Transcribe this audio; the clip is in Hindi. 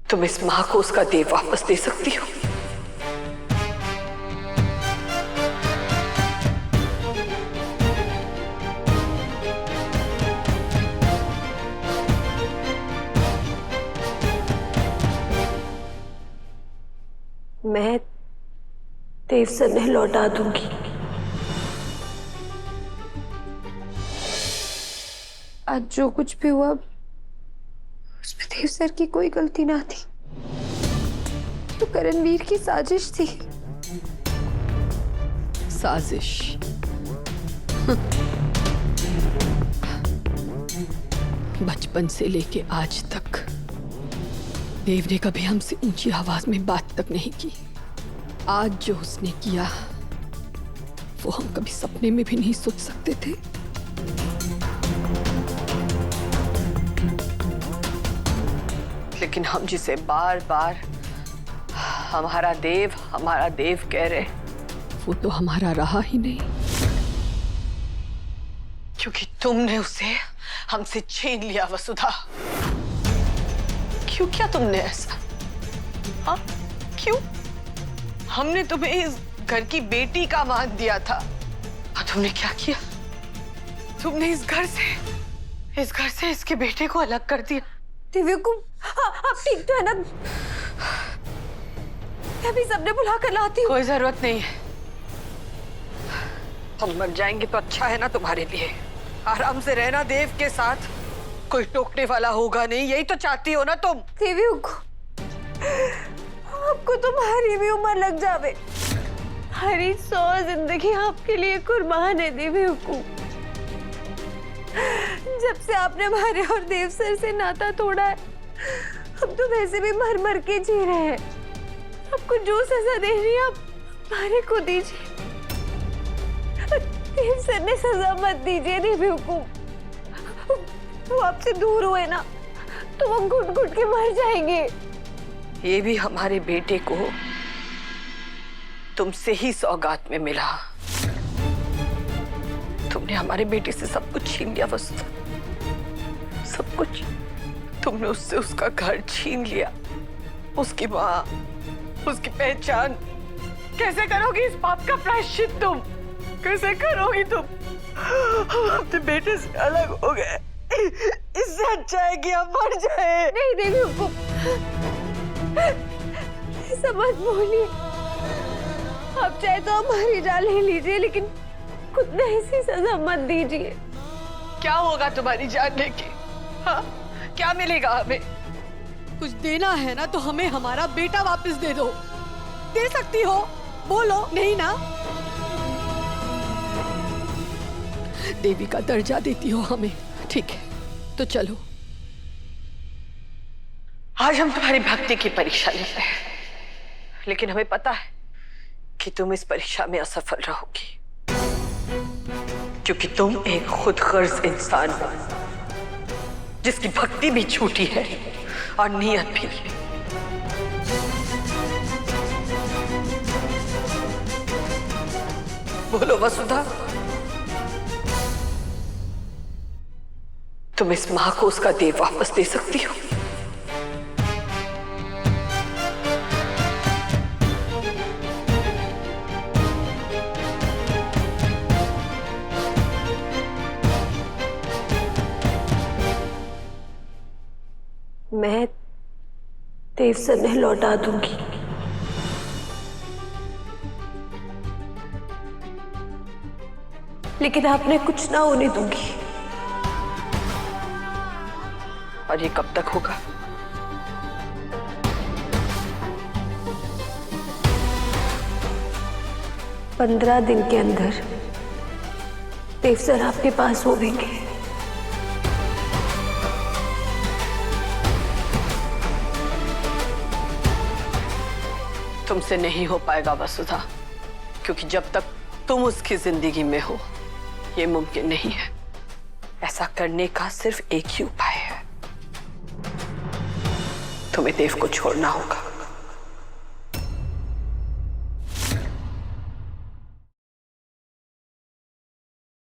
तुम इस मां को उसका देव वापस दे सकती हो। मैं देव सर ने लौटा दूंगी। आज जो कुछ भी हुआ उसमें देव सर की कोई गलती ना थी, तो करणवीर की साजिश थी। साजिश? बचपन से लेके आज तक देव ने कभी हमसे ऊंची आवाज में बात तक नहीं की। आज जो उसने किया वो हम कभी सपने में भी नहीं सोच सकते थे। लेकिन हम जिसे बार बार हमारा देव कह रहे, वो तो हमारा रहा ही नहीं, क्योंकि तुमने उसे हमसे छीन लिया। वसुधा, क्यों किया तुमने ऐसा? हाँ, क्यों? हमने तुम्हें इस घर की बेटी का मान दिया था और तुमने क्या किया? तुमने इस घर से इसके बेटे को अलग कर दिया। दिव्या को आप ठीक तो है ना? मैं भी सबने बुला कर लाती हूँ। कोई जरूरत नहीं है, हम मर जाएंगे तो अच्छा है ना तुम्हारे लिए। आराम से रहना देव के साथ, कोई टोकने वाला होगा नहीं। यही तो चाहती हो ना तुम? दिव्या को आपको तुम्हारी भी उम्र लग जावे। हरी 100 जिंदगी आपके लिए कुर्बान है दिव्या को। जब से आपने हमारे और देव सर से नाता तोड़ा है, हम तो वैसे भी मर मर के जी रहे हैं। आपको जो सजा देनी है आप हमारे को दीजिए। देव सर ने सजा मत दीजिए दिव्या को। वो आपसे दूर हुए ना तो वो घुट घुट के मर जाएंगे। ये भी हमारे बेटे को तुमसे ही सौगात में मिला। तुमने हमारे बेटे से सब कुछ छीन लिया वसुधा, सब कुछ। तुमने उससे उसका घर छीन लिया, उसकी माँ, उसकी पहचान। कैसे करोगी इस पाप का प्रायश्चित? तुम कैसे करोगी? तुम अपने बेटे से अलग हो गए, इससे अच्छा है कि हम मर जाए। नहीं देवी को ऐसा मत बोलिए। आप चाहे तो हमारी जान ले लीजिए, लेकिन खुद ने ऐसी सजा मत दीजिए। क्या होगा तुम्हारी जान लेके? हाँ, क्या मिलेगा हमें? कुछ देना है ना तो हमें हमारा बेटा वापस दे दो। दे सकती हो, बोलो। नहीं ना? देवी का दर्जा देती हो हमें, ठीक है तो चलो। आज हम तुम्हारी भक्ति की परीक्षा ले रहे हैं, लेकिन हमें पता है कि तुम इस परीक्षा में असफल रहोगी, क्योंकि तुम एक खुदगर्ज इंसान हो, जिसकी भक्ति भी झूठी है और नियत भी। बोलो वसुधा, तुम इस मां को उसका देव वापस दे सकती हो? मैं देव सर ने लौटा दूंगी। लेकिन आपने कुछ ना होने दूंगी। और ये कब तक होगा? पंद्रह दिन के अंदर देव सर आपके पास होंगे। तुमसे नहीं हो पाएगा वसुधा, क्योंकि जब तक तुम उसकी जिंदगी में हो ये मुमकिन नहीं है। ऐसा करने का सिर्फ एक ही उपाय है, तुम्हें देव को छोड़ना होगा।